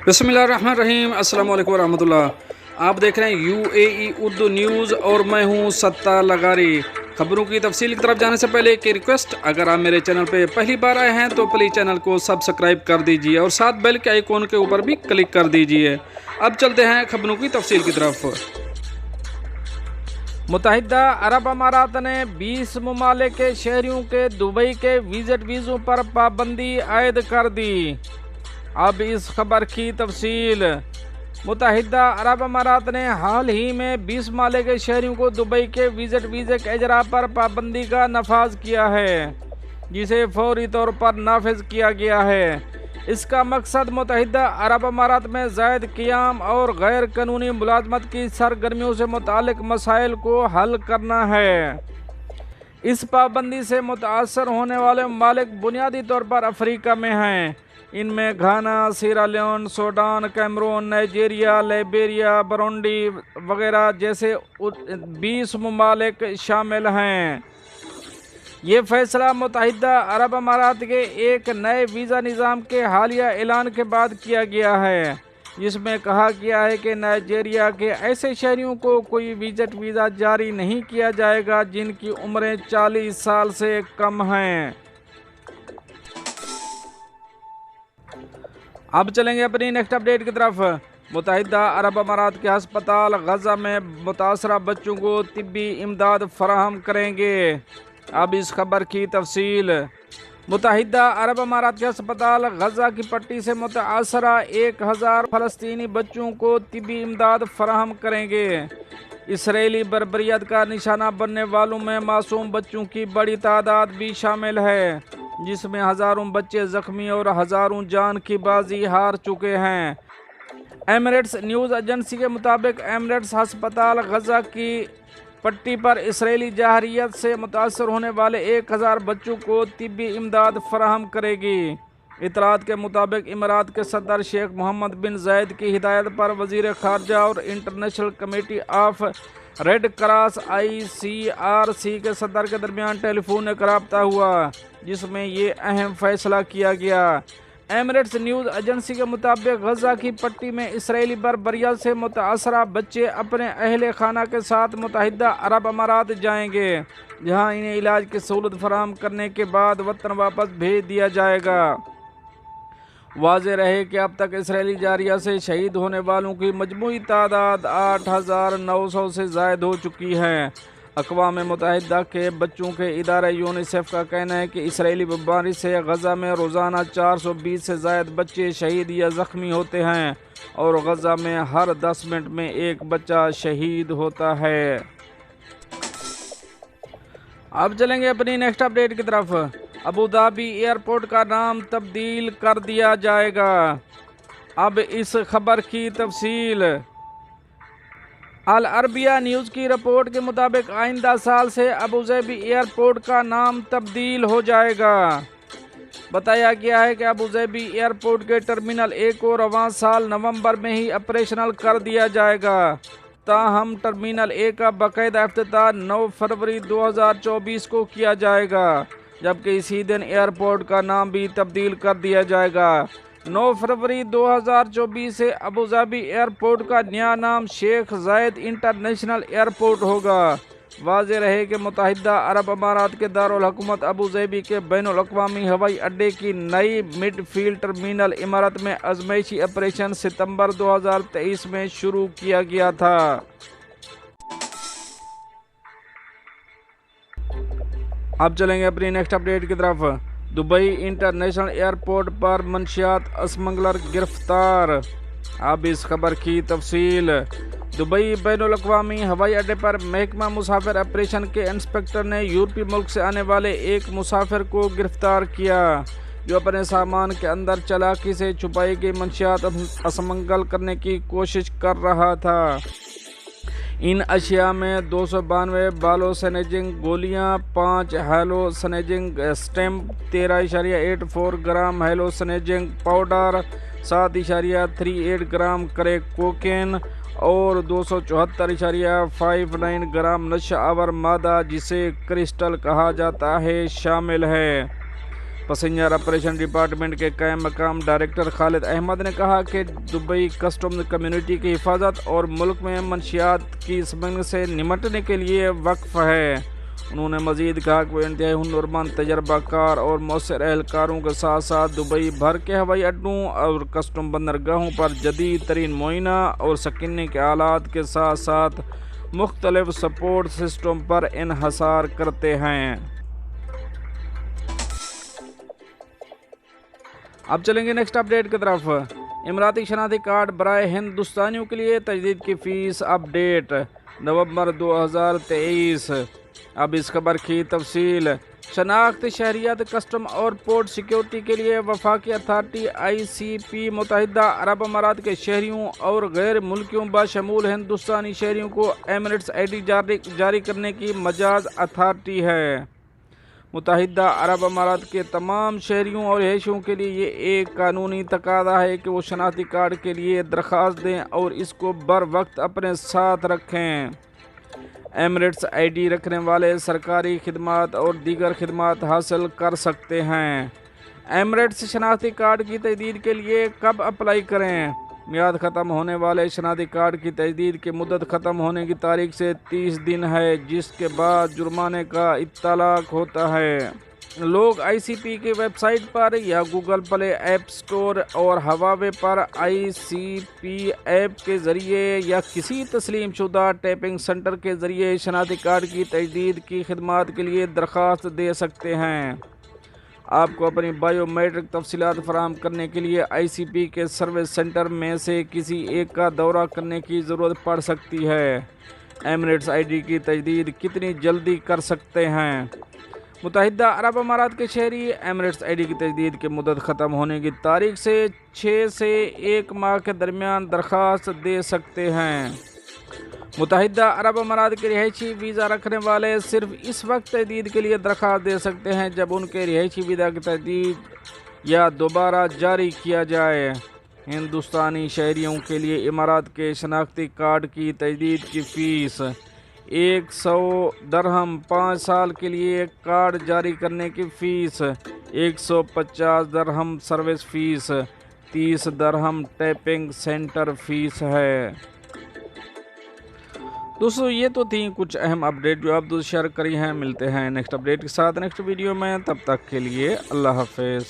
बिस्मिल्लाहिर्रहमानिर्रहीम। अस्सलाम वालेकुम रहमतुल्लाह। आप देख रहे हैं UAE उर्दू न्यूज़ और मैं हूं सत्तार लगारी। खबरों की तफसील की तरफ जाने से पहले एक रिक्वेस्ट, अगर आप मेरे चैनल पे पहली बार आए हैं तो प्लीज़ चैनल को सब्सक्राइब कर दीजिए और साथ बेल के आइकॉन के ऊपर भी क्लिक कर दीजिए। अब चलते हैं खबरों की तफसील की तरफ। मुत्तहिदा अरब अमारात ने 20 ममालिक के शहरियों के दुबई के विजिट वीज़ों पर पाबंदी आयद कर दी। अब इस खबर की तफसील। मुत्तहिदा अरब अमारात ने हाल ही में 20 ममालिक के शहरियों को दुबई के विजिट वीज़े के इजरा पर पाबंदी का नफाज किया है, जिसे फौरी तौर पर नाफिज किया गया है। इसका मकसद मुत्तहिदा अरब अमारात में ज़ायद क़ियाम और गैर कानूनी मुलाजमत की सरगर्मियों से मुतालिक मसाइल को हल करना है। इस पाबंदी से मुतासर होने वाले ममालिक बुनियादी तौर पर अफ्रीका में हैं। इनमें Ghana, Sierra Leone, Sudan, Cameroon, Nigeria, Liberia, Burundi वगैरह जैसे 20 ममालिक शामिल हैं। ये फैसला मुत्तहिदा अरब अमारात के एक नए वीज़ा निज़ाम के हालिया ऐलान के बाद किया गया है, जिसमें कहा गया है कि नाइजीरिया के ऐसे शहरियों को कोई विजिट वीज़ा जारी नहीं किया जाएगा जिनकी उम्रें 40 साल से कम हैं। अब चलेंगे अपनी नेक्स्ट अपडेट की तरफ। मुत्तहिदा अरब अमारात के हस्पताल गजा में मुतासरा बच्चों को तिब्बी इमदाद फराहम करेंगे। अब इस खबर की तफसील। मुत्तहिदा अरब अमारात के हस्पताल गजा की पट्टी से मुतासरा 1000 फ़लस्तीनी बच्चों को तिब्बी इमदाद फराहम करेंगे। इसराइली बर्बरियत का निशाना बनने वालों में मासूम बच्चों की बड़ी तादाद भी शामिल है, जिसमें हज़ारों बच्चे ज़ख्मी और हज़ारों जान की बाजी हार चुके हैं। एमिरेट्स न्यूज़ एजेंसी के मुताबिक एमिरेट्स हस्पताल गजा की पट्टी पर इसराइली जहरियत से मुतासर होने वाले 1000 बच्चों को तिब्बी इमदाद फराहम करेगी। इतलात के मुताबिक इमारात के सदर शेख मोहम्मद बिन जायद की हिदायत पर वज़ीर ख़ारजा और international committee of red cross ICRC के सदर के दरमियान टेलीफोनिक रब्ता हुआ, जिसमें ये अहम फैसला किया गया। एमिरेट्स न्यूज़ एजेंसी के मुताबिक गजा की पट्टी में इसराइली बर्बरियत से मुतासरा बच्चे अपने अहले खाना के साथ मुत्तहिदा अरब अमारात जाएंगे, जहां इन्हें इलाज की सहूलत फराहम करने के बाद वतन वापस भेज दिया जाएगा। वाज़ेह रहे कि अब तक इसराइली जारिया से शहीद होने वालों की मजमूई तादाद 8900 से ज़ायद हो चुकी है। अक़वाम मुत्तहिदा के बच्चों के इदारा यूनिसेफ का कहना है कि इसराइली बमबारी से गजा में रोज़ाना 420 से ज़ायद बच्चे शहीद या ज़ख्मी होते हैं और गजा में हर 10 मिनट में एक बच्चा शहीद होता है। अब चलेंगे अपनी नेक्स्ट अपडेट की तरफ। अबू धाबी एयरपोर्ट का नाम तब्दील कर दिया जाएगा। अब इस खबर की तफसील। अल अरबिया न्यूज़ की रिपोर्ट के मुताबिक आइंदा साल से अबू धाबी एयरपोर्ट का नाम तब्दील हो जाएगा। बताया गया है कि अबू धाबी एयरपोर्ट के टर्मिनल 1 को रवां साल नवंबर में ही ऑपरेशनल कर दिया जाएगा। ताहम टर्मिनल 1 का बाकायदा इफ्तिताह 9 फरवरी 2024 को किया जाएगा, जबकि इसी दिन एयरपोर्ट का नाम भी तब्दील कर दिया जाएगा। 9 फरवरी 2024 से अबू धाबी एयरपोर्ट का नया नाम शेख जायद इंटरनेशनल एयरपोर्ट होगा। वाज़ेह रहे कि मुत्तहिदा अरब अमारात के दारुल हुकूमत अबू धाबी के बैनुल अक़वामी हवाई अड्डे की नई मिडफील्ड टर्मिनल इमारत में आज़माइशी ऑपरेशन सितंबर 2023 में शुरू किया गया था। अब चलेंगे अपनी नेक्स्ट अपडेट की तरफ। दुबई इंटरनेशनल एयरपोर्ट पर मंशियात स्मगलर गिरफ्तार। अब इस खबर की तफसील। दुबई बैनुल अक़वामी हवाई अड्डे पर महकमा मुसाफिर ऑपरेशन के इंस्पेक्टर ने यूरोपीय मुल्क से आने वाले एक मुसाफिर को गिरफ्तार किया, जो अपने सामान के अंदर चालाकी से छुपाई गई मंशियात स्मगल करने की कोशिश कर रहा था। इन अशिया में 292 बालोसेनेजिंग गोलियां, 5 हेलोसेनेजिंग स्टेम्प, 13.84 ग्राम हेलोसेनेजिंग पाउडर, 7.38 ग्राम क्रैक कोकेन और 274.59 ग्राम नशा आवर मादा जिसे क्रिस्टल कहा जाता है शामिल है। पैसेंजर ऑपरेशन डिपार्टमेंट के कायम मकाम डायरेक्टर खालिद अहमद ने कहा कि दुबई कस्टम कम्युनिटी की हिफाजत और मुल्क में मंशियात की स्मगलिंग से निमटने के लिए वक्फ है। उन्होंने मजीद कहा कि वो इंतहाई हुनरमंद, तजर्बाकार और मौसर एहलकारों के साथ साथ दुबई भर के हवाई अड्डों और कस्टम बंदरगाहों पर जदीद तरीन मुआयना और स्क्रीनिंग के आलात के साथ साथ मुख्तलिफ सपोर्ट सिस्टम पर इन्हसार करते हैं। अब चलेंगे नेक्स्ट अपडेट की तरफ। इमराती शनाख्ती कार्ड बराए हिंदुस्तानियों के लिए तजदीद की फ़ीस अपडेट नवंबर 2023। अब इस खबर की तफसील। शनाख्त, शहरियात, कस्टम और पोर्ट सिक्योरिटी के लिए वफाकी अथॉरिटी ICP मुत्तहिदा अरब अमारात के शहरियों और गैर मुल्कियों बशमूल हिंदुस्तानी शहरियों को एमिरेट्स ID जारी करने की मजाज अथॉरिटी है। मुत्तहिदा अरब अमारात के तमाम शहरियों और रिहायशियों के लिए ये एक कानूनी तकादा है कि वो शनाख्ती कार्ड के लिए दरख्वास्त दें और इसको बर वक्त अपने साथ रखें। एमिरेट्स ID रखने वाले सरकारी खिदमात और दीगर खिदमात हासिल कर सकते हैं। एमिरेट्स शनाख्ती कार्ड की तजदीद के लिए कब अप्लाई करें? मियाद ख़त्म होने वाले शनाख्ती कार्ड की तजदीद की मुद्दत ख़त्म होने की तारीख से 30 दिन है, जिसके बाद जुर्माने का इत्तलाक होता है। लोग ICP की वेबसाइट पर या गूगल प्ले ऐप स्टोर और हवावे पर ICP ऐप के ज़रिए या किसी तस्लीम शुदा टैपिंग सेंटर के ज़रिए शनाख्ती कार्ड की तजदीद की खिदमात के लिए दरख्वास्त दे सकते हैं। आपको अपनी बायोमेट्रिक तफसीलात फराहम करने के लिए ICP के सर्विस सेंटर में से किसी एक का दौरा करने की ज़रूरत पड़ सकती है। एमिरेट्स ID की तजदीद कितनी जल्दी कर सकते हैं? मुत्तहिदा अरब अमारात के शहरी एमिरेट्स ID की तजदीद की मुद्दत ख़त्म होने की तारीख से 6 से 1 माह के दरमियान दरख्वास्त दे सकते हैं। मुत्तहिदा अरब अमारात के रिहायशी वीज़ा रखने वाले सिर्फ इस वक्त तजदीद के लिए दरख्वास्त दे सकते हैं जब उनके रिहायशी वीज़ा की तजदीद या दोबारा जारी किया जाए। हिंदुस्तानी शहरियों के लिए इमारात के शनाख्ती कार्ड की तजदीद की फ़ीस 100 दरहम, 5 साल के लिए कार्ड जारी करने की फ़ीस 150 दरहम सर्विस फ़ीस, 30 दरहम टैपिंग सेंटर फ़ीस है। दोस्तों ये तो थी कुछ अहम अपडेट जो आप दोस्त शेयर करी हैं। मिलते हैं नेक्स्ट अपडेट के साथ नेक्स्ट वीडियो में, तब तक के लिए अल्लाह हाफ़िज़।